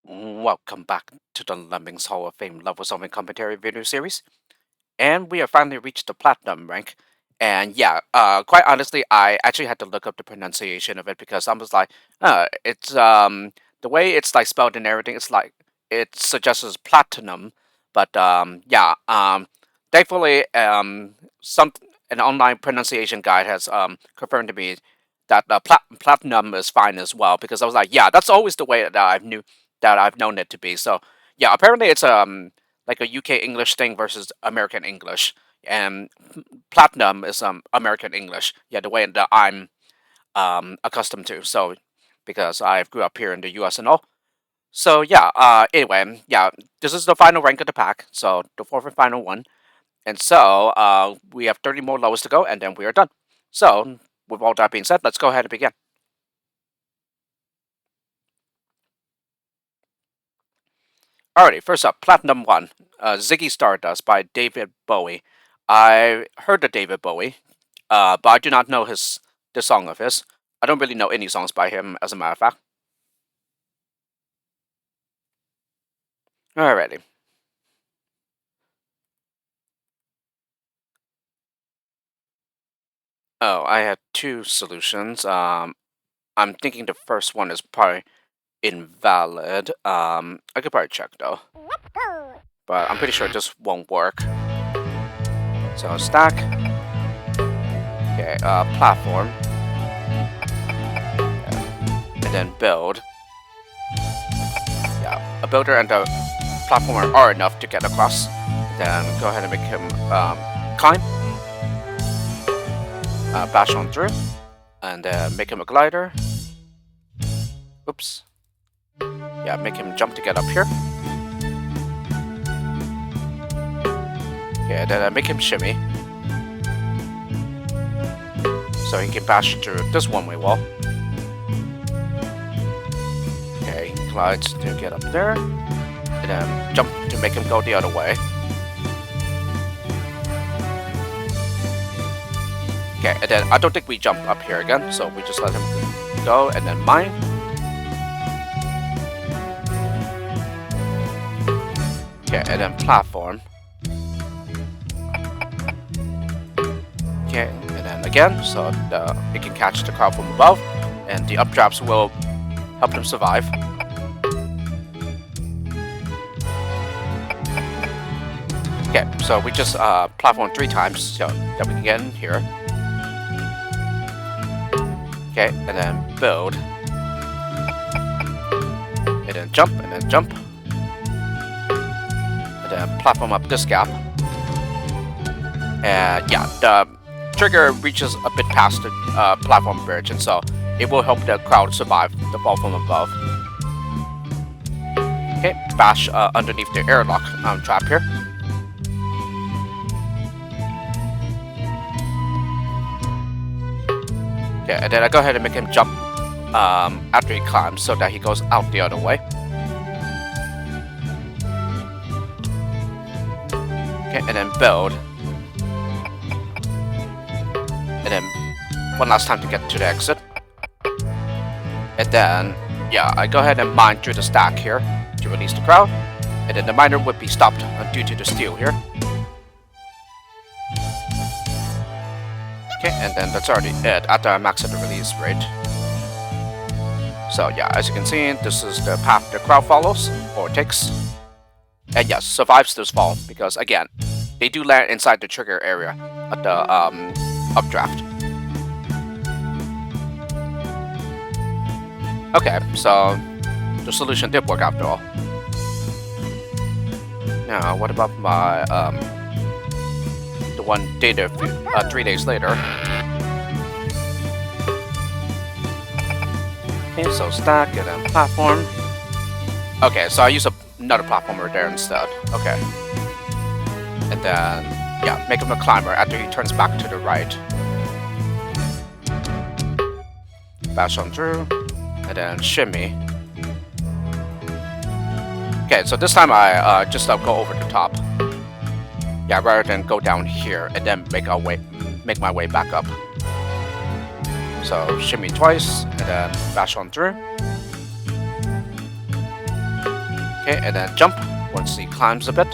Welcome back to the Lemmings Hall of Fame level solving commentary video series. And we have finally reached the platinum rank. And yeah, quite honestly, I actually had to look up the pronunciation of it because I was like, it's the way it's like spelled and everything, it's like it suggests as platinum. But yeah, thankfully some an online pronunciation guide has confirmed to me that platinum is fine as well because I was like, yeah, that's always the way that I've known it to be. So yeah, apparently it's like a UK English thing versus American English, and platinum is American English. Yeah, the way that I'm accustomed to. So because I grew up here in the US and all. So yeah, anyway, yeah, this is the final rank of the pack. So the fourth and final one, and so we have 30 more levels to go, and then we are done. So with all that being said, let's go ahead and begin. Alrighty, first up, Platinum 1, Ziggy Stardust by David Bowie. I heard of David Bowie, but I do not know the song of his. I don't really know any songs by him, as a matter of fact. Alrighty. Oh, I had two solutions. I'm thinking the first one is probably invalid. I could probably check though, but I'm pretty sure this won't work. So stack. Okay, platform. And then build. Yeah, a builder and a platformer are enough to get across. Then go ahead and make him climb. Bash on through. And then make him a glider. Oops. Yeah, make him jump to get up here. Yeah, then make him shimmy. So he can bash through this one-way wall. Okay, he glides to get up there. And then jump to make him go the other way. Okay, and then I don't think we jump up here again, so we just let him go, and then mine. Okay, and then platform. Okay, and then again, so it can catch the crowd from above, and the updrafts will help them survive. Okay, so we just platform 3 times so that we can get in here. Okay, and then build. And then jump, and then jump. And then platform up this gap. And yeah, the trigger reaches a bit past the platform bridge, and so it will help the crowd survive the fall from above. Okay, bash underneath the airlock trap here. Okay, and then I go ahead and make him jump after he climbs so that he goes out the other way. Okay, and then build. And then one last time to get to the exit. And then, yeah, I go ahead and mine through the stack here to release the crowd. And then the miner would be stopped due to the steel here. Okay, and then that's already it after I max out the release rate. So yeah, as you can see, this is the path the crowd follows, or takes. And yes, survives this fall, because again, they do land inside the trigger area at the updraft. Okay, so the solution did work after all. Now, what about my the one dated 3 days later? Okay, so stack and then platform. Okay, so I use another platformer there instead. Okay. And then, yeah, make him a climber after he turns back to the right. Bash on through. And then shimmy. Okay, so this time I just go over the top. Yeah, rather than go down here and then make my way back up. So shimmy twice and then bash on through. Okay, and then jump once he climbs a bit.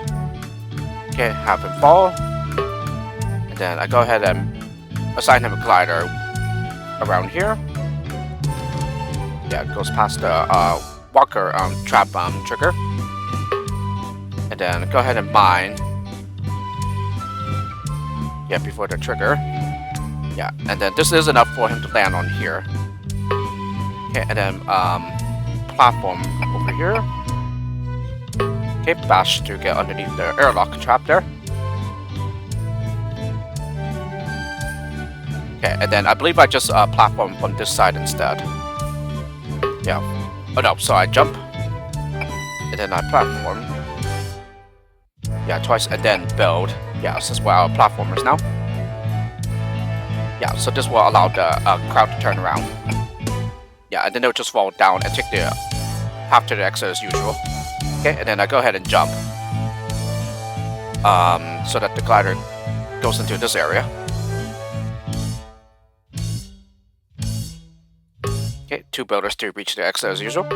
Okay, have him fall. And then I go ahead and assign him a glider around here. Yeah, it goes past the walker trap trigger. And then go ahead and mine. Yeah, before the trigger. Yeah, and then this is enough for him to land on here. Okay, and then platform over here. Okay, bash to get underneath the airlock trap there. Okay, and then I believe I just platform from this side instead. Yeah. Oh no, so I jump. And then I platform. Yeah, twice, and then build. Yeah, this is where our platformers now. Yeah, so this will allow the crowd to turn around. Yeah, and then they'll just fall down and take the half to the exit as usual. Okay, and then I go ahead and jump. So that the glider goes into this area. Okay, 2 builders to reach the exit as usual.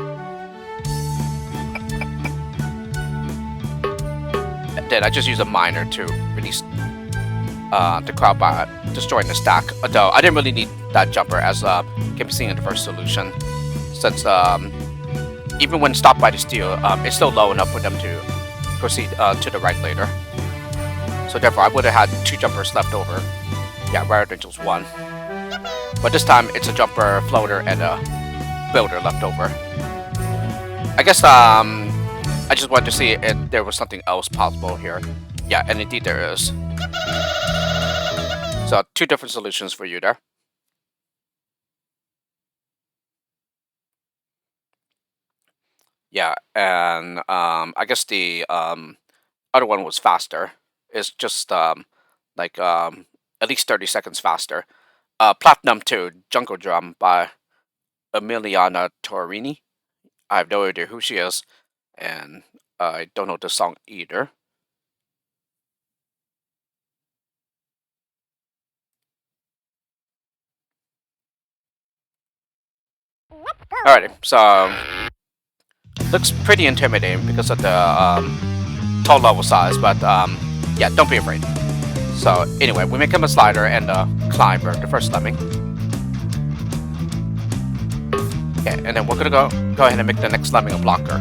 And then I just use a miner to release the crowd by destroying the stack. Although I didn't really need that jumper, as can be seen in the first solution, since even when stopped by the steel, it's still low enough for them to proceed to the right later. So therefore, I would have had 2 jumpers left over. Yeah, rather than just 1. But this time, it's a jumper, floater, and a builder left over. I guess I just wanted to see if there was something else possible here. Yeah, and indeed there is. So 2 different solutions for you there. Yeah, and I guess the other one was faster. It's just like at least 30 seconds faster. Platinum 2, Jungle Drum by Emiliana Torini. I have no idea who she is, and I don't know the song either. Alrighty, so looks pretty intimidating because of the tall level size, but yeah, don't be afraid. So anyway, we make him a slider and a climber, the first lemming. Okay, and then we're gonna go ahead and make the next lemming a blocker.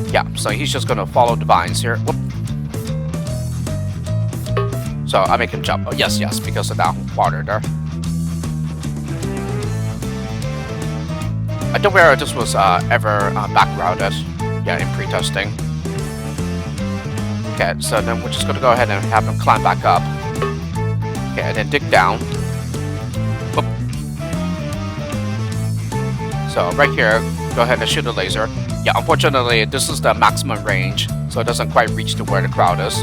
Yeah, so he's just gonna follow the vines here. Whoop. So I make him jump. Oh, yes, because of that water there. I don't know where this was ever backgrounded. Yeah, in pre-testing. Okay, so then we're just gonna go ahead and have him climb back up. Okay, and then dig down. Whoop. So right here, go ahead and shoot a laser. Yeah, unfortunately, this is the maximum range, so it doesn't quite reach to where the crowd is.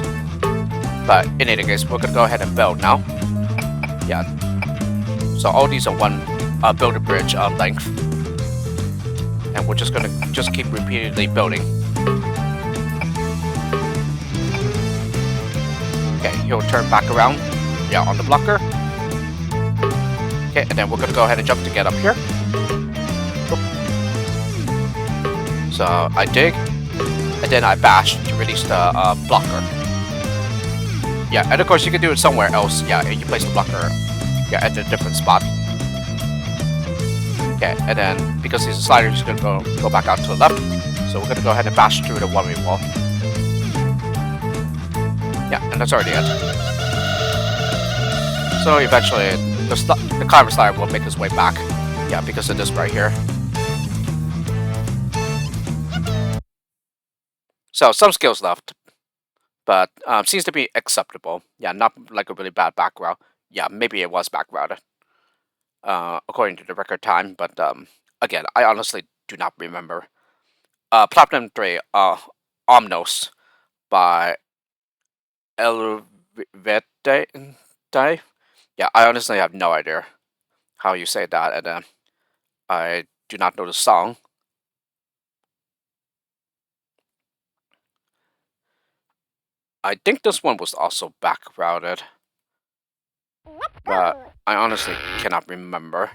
But in any case, we're gonna go ahead and build now. Yeah. So all these are one build a bridge length, and we're just gonna keep repeatedly building. Okay, he'll turn back around. Yeah, on the blocker. Okay, and then we're gonna go ahead and jump to get up here. Oop. So I dig, and then I bash to release the blocker. Yeah, and of course you can do it somewhere else. Yeah, and you place the blocker, yeah, at a different spot. Okay, and then because he's a slider, he's gonna go back out to the left. So we're gonna go ahead and bash through the one-way wall. Yeah, and that's already it. So eventually, the climber slider will make his way back. Yeah, because of this right here. So some skills left, but seems to be acceptable. Yeah, not like a really bad background. Yeah, maybe it was backgrounded, according to the record time. But again, I honestly do not remember. Platinum 3, Omnos by Elvete. Yeah, I honestly have no idea how you say that, and I do not know the song. I think this one was also back routed, but I honestly cannot remember.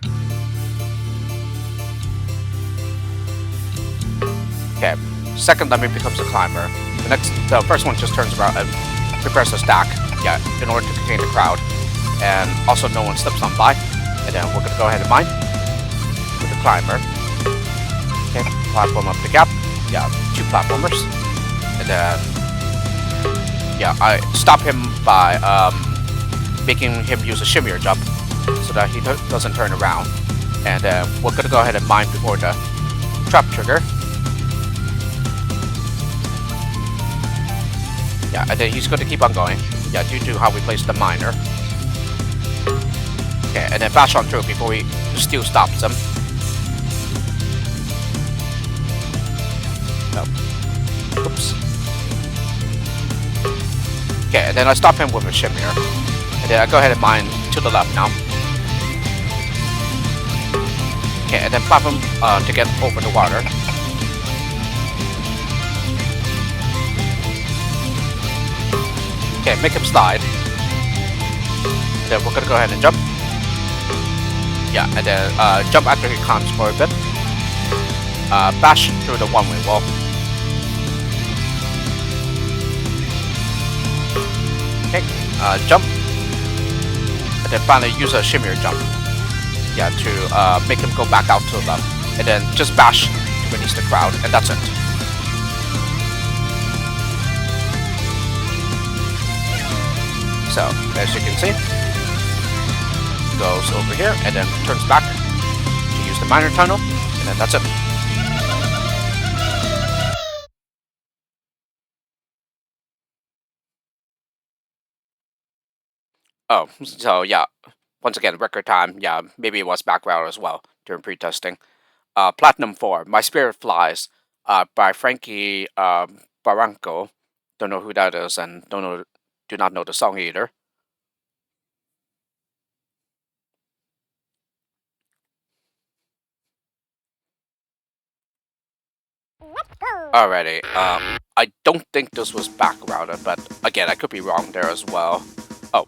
Okay, Second lemming becomes a climber. The first one just turns around and prepares a stack, yeah, in order to contain the crowd. And also no one slips on by. And then we're gonna go ahead and mine with the climber. Okay, platform up the gap. Yeah, 2 platformers. And then, yeah, I stop him by making him use a shimmier jump so that he doesn't turn around. And we're gonna go ahead and mine before the trap trigger. Yeah, and then he's going to keep on going. Yeah, due to how we placed the miner. Okay, and then bash on through before he still stops him. Oh. Oops. Okay, and then I stop him with a shimmier. And then I go ahead and mine to the left now. Okay, and then platform to get over the water. Okay, make him slide. Then we're gonna go ahead and jump. Yeah, and then jump after he climbs for a bit. Bash through the one-way wall. Okay, jump. And then finally use a shimmier jump. Yeah, to make him go back out to the left. And then just bash to release the crowd, and that's it. So, as you can see, goes over here and then turns back to use the miner tunnel, and then that's it. Oh, so yeah, once again, record time. Yeah, maybe it was background as well during pre-testing. Platinum 4, My Spirit Flies, by Frankie Barranco. Don't know who that is, and do not know the song either. Alrighty, I don't think this was backgrounded, but again, I could be wrong there as well. Oh,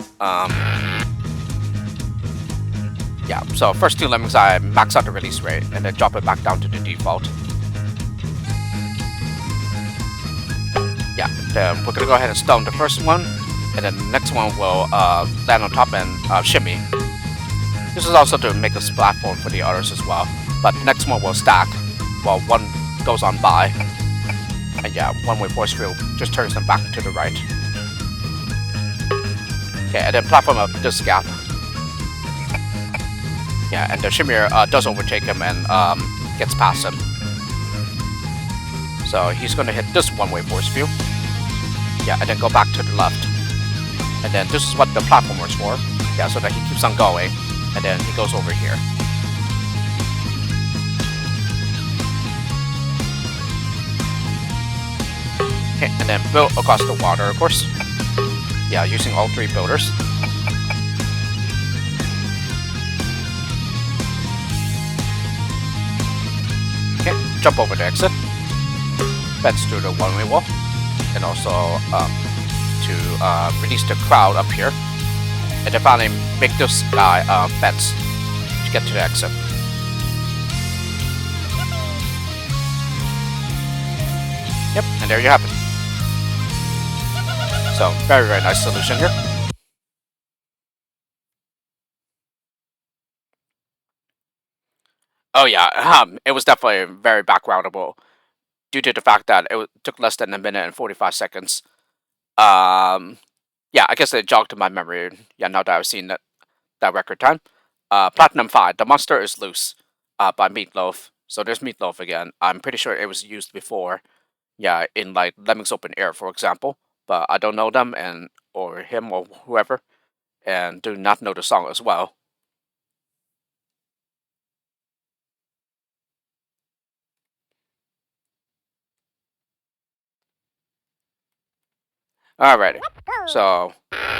yeah, so first 2 lemmings I max out the release rate, and then drop it back down to the default. Yeah, then we're gonna go ahead and stone the first one, and then the next one will land on top and shimmy. This is also to make a platform for the others as well, but the next one will stack while one goes on by. And yeah, one-way force field just turns them back to the right. Okay, and then platform up this gap. Yeah, and the shimmier does overtake him and gets past him. So he's gonna hit this one-way force field. Yeah, and then go back to the left. And then this is what the platformer's for. Yeah, so that he keeps on going. And then he goes over here. Okay, and then build across the water, of course. Yeah, using all 3 builders. Okay, jump over the exit. Fence through the one-way wall. And also to release the crowd up here. And then finally make this guy fence to get to the exit. Yep, and there you have it. So, very, very nice solution here. Oh yeah, it was definitely very backgroundable due to the fact that it took less than a minute and 45 seconds. Yeah, I guess it jogged to my memory. Yeah, now that I've seen that record time. Platinum 5, The Monster is Loose, by Meatloaf. So there's Meatloaf again. I'm pretty sure it was used before. Yeah, in like Lemmings Open Air, for example. But I don't know them or him or whoever, and do not know the song as well. Alrighty. So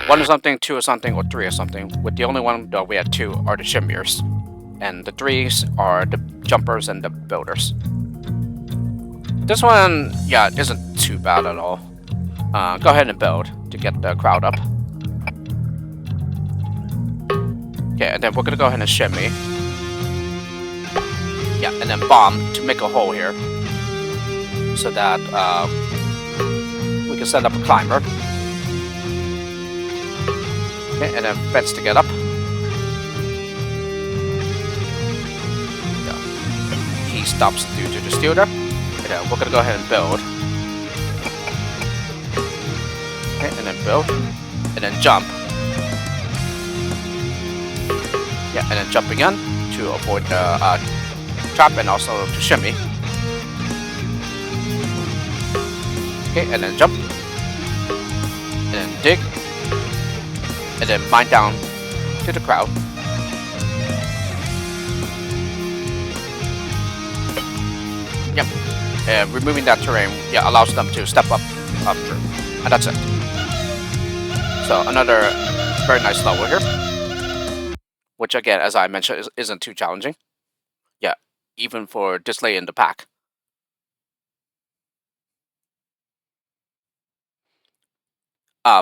1 is something, 2 is something, or 3 is something. With the only one that we had 2 are the shimmiers, and the 3s are the jumpers and the builders. This one, yeah, isn't too bad at all. Go ahead and build to get the crowd up. Okay, and then we're gonna go ahead and shimmy. Yeah, and then bomb to make a hole here. so that we can set up a climber. Okay, and then vents to get up. Yeah. He stops due to the steel there. And then we're gonna go ahead and build. Okay, and then build. And then jump. Yeah, and then jump again to avoid the trap and also to shimmy. Okay, and then jump. And then dig. And then mine down to the crowd. Yep. And removing that terrain, yeah, allows them to step up through. And that's it. So another very nice level here. Which again, as I mentioned, isn't too challenging. Yeah, even for display in the pack.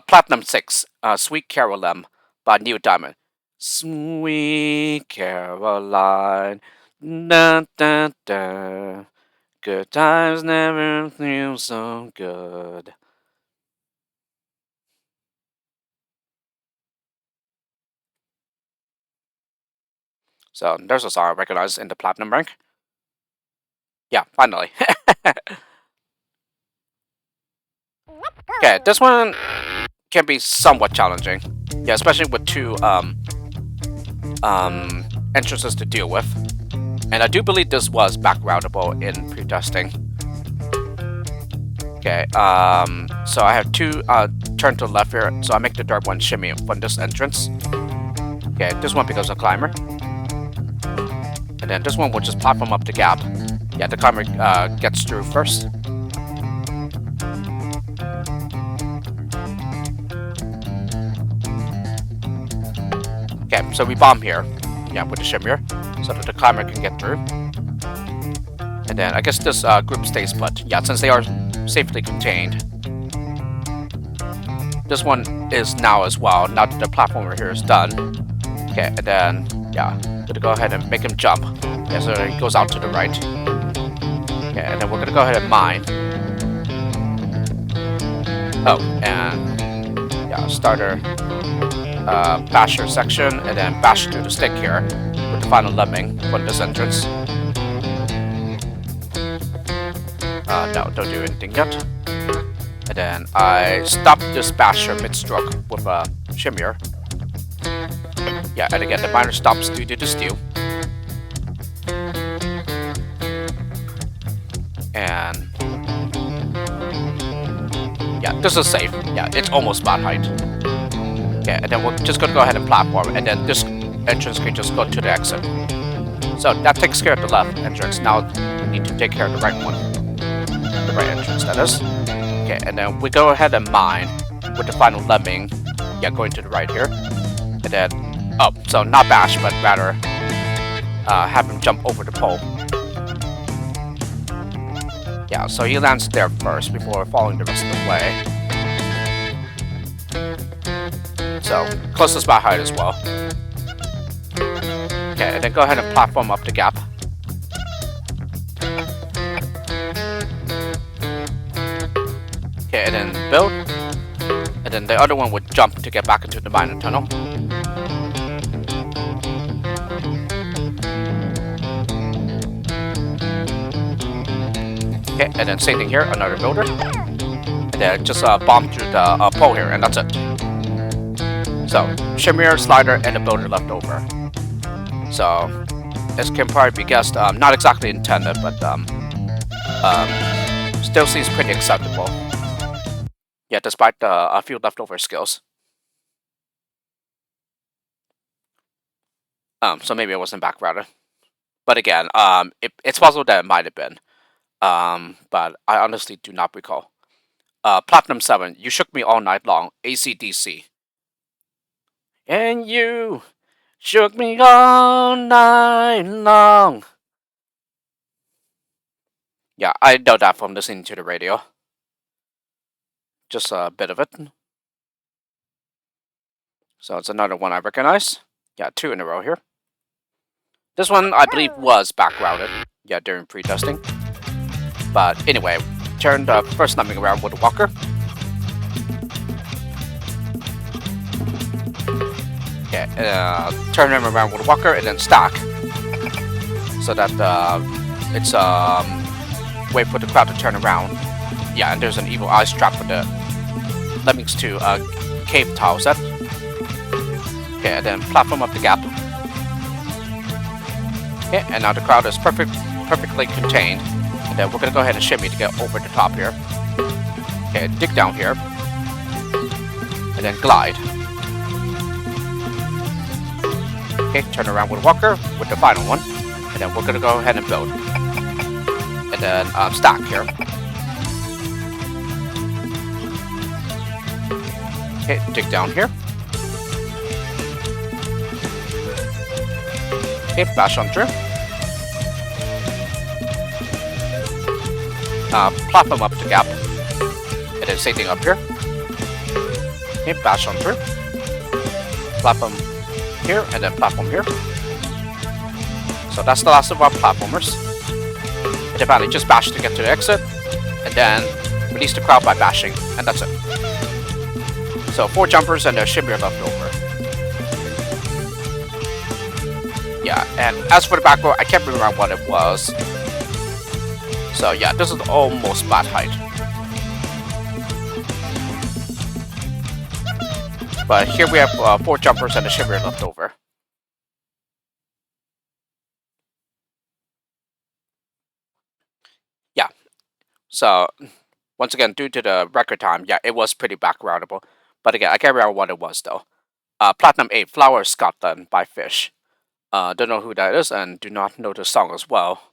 Platinum 6, Sweet Caroline by Neil Diamond. Sweet Caroline, da da da. Good times never feel so good. So there's a song I recognize in the platinum rank. Yeah, finally. Okay, this one can be somewhat challenging. Yeah, especially with two entrances to deal with. And I do believe this was backroutable in pre-testing. Okay, so I have two turn to the left here, so I make the third one shimmy from this entrance. Okay, this one becomes a climber. And then this one will just platform up the gap. Yeah, the climber gets through first. Okay, so we bomb here. Yeah, with the shimmer, so that the climber can get through. And then I guess this group stays put. Yeah, since they are safely contained. This one is now as well, now that the platformer here is done. Okay, and then, yeah, we're gonna go ahead and make him jump. Yeah, so he goes out to the right. Okay, and then we're gonna go ahead and mine. Oh, and, yeah, starter, basher section, and then bash through the stick here with the final lemming from this entrance. No, don't do anything yet. And then I stop this basher mid-stroke with a shimmer. Yeah, and again, the miner stops due to the steel. And yeah, this is safe. Yeah, it's almost spot height. Okay, and then we're just gonna go ahead and platform, and then this entrance can just go to the exit. So that takes care of the left entrance. Now we need to take care of the right one. The right entrance, that is. Okay, and then we go ahead and mine with the final lemming. Yeah, going to the right here. And then, oh, so not bash, but rather have him jump over the pole. Yeah, so he lands there first before falling the rest of the way. So, close to spot height as well. Okay, and then go ahead and platform up the gap. Okay, and then build. And then the other one would jump to get back into the miner tunnel. Okay, and then same thing here, another builder. And then just bomb through the pole here, and that's it. So, shimmer, slider, and a builder left over. So, this can probably be guessed, not exactly intended, but still seems pretty acceptable. Yeah, despite a few leftover skills. So maybe it wasn't backrouted. But again, it's possible that it might have been. But I honestly do not recall. Platinum 7, You Shook Me All Night Long, AC/DC. And you shook me all night long. Yeah, I know that from listening to the radio. Just a bit of it. So it's another one I recognize. Yeah, 2 in a row here. This one, I believe, was backrouted. Yeah, during pre-testing. But anyway, turn the first lemming around with a walker. Okay, turn him around with a walker and then stack. So that it's wait for the crowd to turn around. Yeah, and there's an evil eye strap for the lemmings to cave tile set. Okay, and then platform up the gap. Okay, and now the crowd is perfectly contained. And then we're gonna go ahead and shimmy to get over the top here. Okay, dig down here. And then glide. Okay, turn around with walker with the final one. And then we're gonna go ahead and build. And then stack here. Okay, dig down here. Okay, bash on through. Platform up the gap. And then same thing up here. Okay, bash on through. Platform here, and then platform here. So that's the last of our platformers. And then finally just bash to get to the exit. And then release the crowd by bashing. And that's it. So 4 jumpers and a shimmer left over. Yeah, and as for the back row, I can't remember what it was. So yeah, this is almost flat height. But here we have 4 jumpers and a shimmer left over. Yeah. So once again, due to the record time, yeah, it was pretty backgroundable. But again, I can't remember what it was though. Platinum 8, Flower Scotland by Fish. Don't know who that is and do not know the song as well.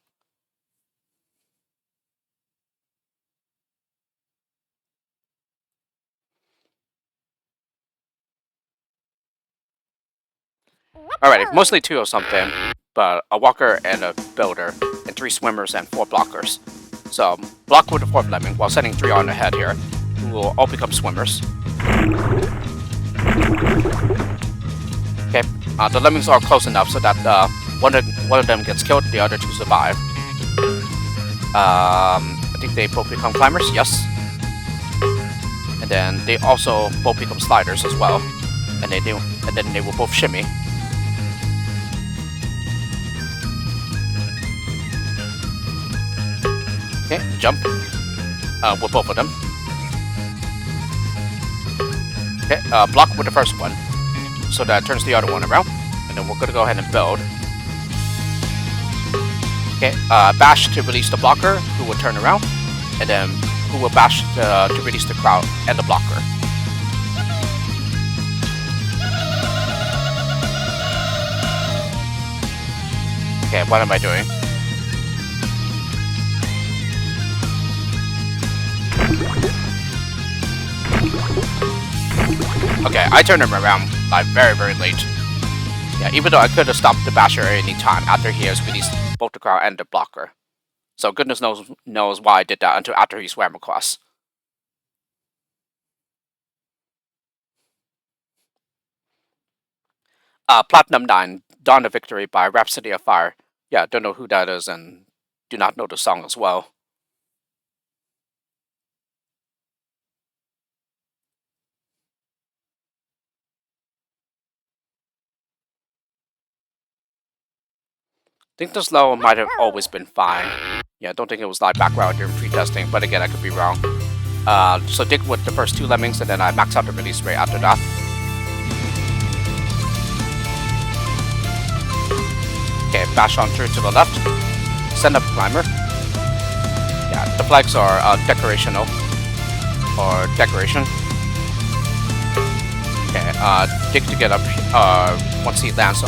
Alrighty, mostly 2 or something, but a walker and a builder, and 3 swimmers and 4 blockers. So, block with the 4th lemming while sending 3 on ahead here, who will all become swimmers. Okay, the lemmings are close enough so that one of them gets killed, the other 2 survive. I think they both become climbers, yes. And then they also both become sliders as well, and then they will both shimmy. Okay, jump with both of them. Okay, block with the first one, so that turns the other one around, and then we're gonna go ahead and build. Okay, bash to release the blocker, who will turn around, and then who will bash to release the crowd and the blocker. Okay, what am I doing? Okay, I turned him around like very late. Yeah, even though I could have stopped the basher at any time after he has released both the crowd and the blocker. So goodness knows why I did that until after he swam across. Platinum 9, Dawn of Victory by Rhapsody of Fire. Yeah, don't know who that is and do not know the song as well. I think this level might have always been fine. Yeah, I don't think it was like background during pre-testing, but again, I could be wrong. So dig with the first 2 lemmings, and then I max out the release rate after that. Okay, bash on through to the left. Send up climber. Yeah, the flags are decorational. Or decoration. Okay, dig to get up once he lands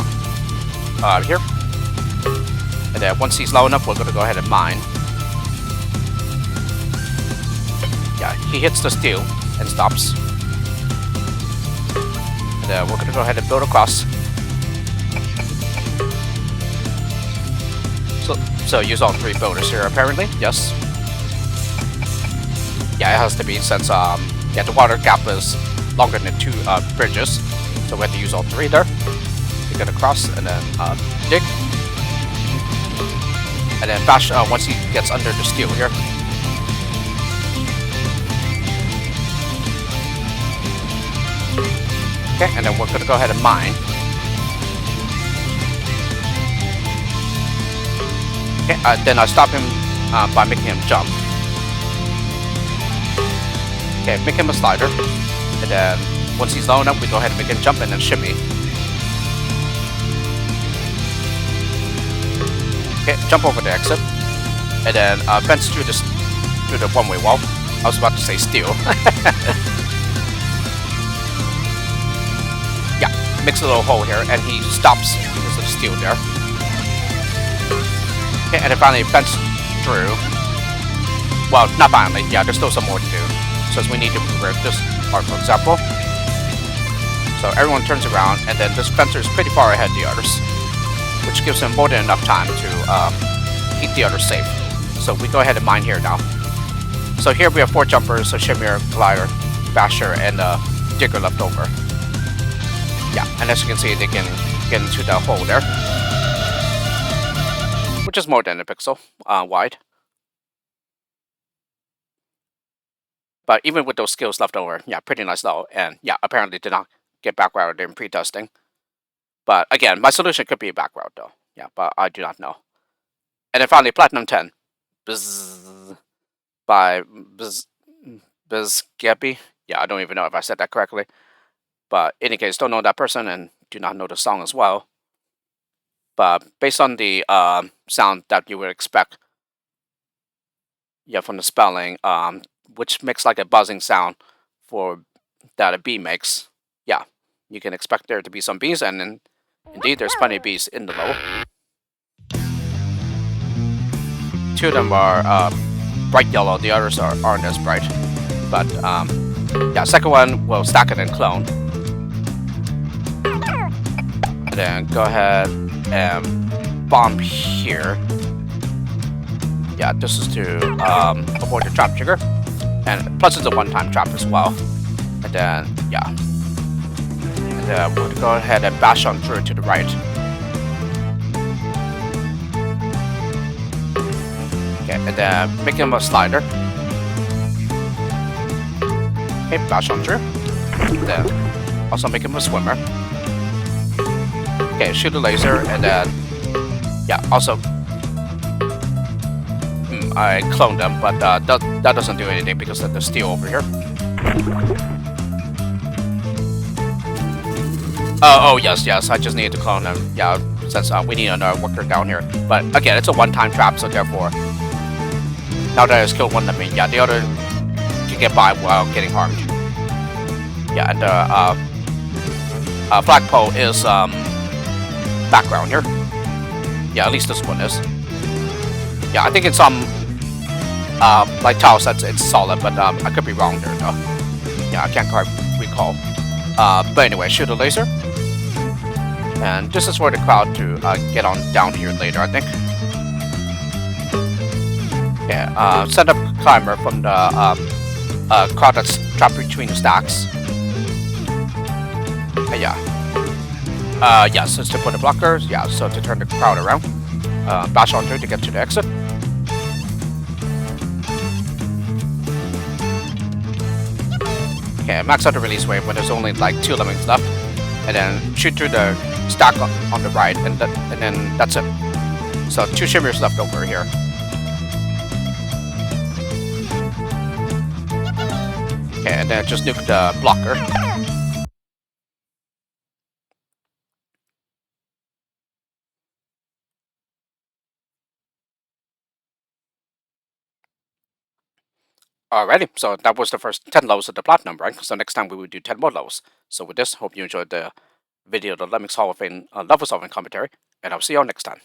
here. And then once he's low enough, we're going to go ahead and mine. Yeah, he hits the steel and stops. And then we're going to go ahead and build across. So use all 3 builders here apparently, yes. Yeah, it has to be since yeah, the water gap is longer than 2 bridges. So we have to use all 3 there. You get across and then dig. And then bash once he gets under the steel here. Okay, and then we're gonna go ahead and mine. Okay, then I stop him by making him jump. Okay, make him a slider. And then once he's low enough, we go ahead and make him jump and then shimmy. Okay, jump over the exit. And then fence through the one-way wall. I was about to say steel. Yeah, makes a little hole here, and he stops because of the steel there. Okay, and then finally fence through. Well, not finally. Yeah, there's still some more to do. So we need to revert this part, for example. So everyone turns around, and then this fencer is pretty far ahead of the others, which gives him more than enough time to keep the others safe. So we go ahead and mine here now. So here we have 4 jumpers, so Shimmer, Glider, Basher, and Digger left over. Yeah, and as you can see, they can get into the hole there, which is more than a pixel wide. But even with those skills left over, yeah, pretty nice though. And yeah, apparently did not get backrouted in pre-testing. But again, my solution could be a backroute though. Yeah, but I do not know. And then finally, Platinum 10. Bzz, by Bizgeppy. Yeah, I don't even know if I said that correctly. But in any case, don't know that person and do not know the song as well. But based on the sound that you would expect, yeah, from the spelling, which makes like a buzzing sound for that a bee makes, yeah, you can expect there to be some bees, and then indeed there's plenty of bees in the level. 2 of them are bright yellow, the others aren't as bright. But yeah, second one will stack it and clone. And then go ahead and bomb here. Yeah, this is to avoid the trap trigger. And plus it's a one-time trap as well. And then, yeah. And then we'll go ahead and bash on through to the right. Okay, and then make him a slider. Okay, bash on through. And then also make him a swimmer. Okay, shoot a laser, and then, yeah, also I cloned them, but that doesn't do anything because of the steel over here. Oh yes, I just need to clone them. Yeah, since we need another worker down here. But again, it's a one-time trap, so therefore, now that I killed one of them, yeah, the other can get by without getting harmed. Yeah, and the flagpole is background here. Yeah, at least this one is. Yeah, I think it's like Tao says it's solid, but I could be wrong there though. Yeah, I can't quite recall. But anyway, shoot a laser. And this is for the crowd to get on down here later, I think. Yeah, send up climber from the crowd that's trapped between the stacks. Yeah. Yes, it's to put the blockers. Yeah, so to turn the crowd around. Bash on through to get to the exit. Okay, max out the release wave when there's only like 2 lemmings left. And then shoot through the stack on the right, and then that's it. So 2 shimmers left over here. Okay, and then just nuke the blocker. Alrighty, so that was the first 10 levels of the Platinum rank, so next time we will do 10 more levels. So with this, hope you enjoyed the video of the Lemmings Hall of Fame level solving commentary, and I'll see you all next time.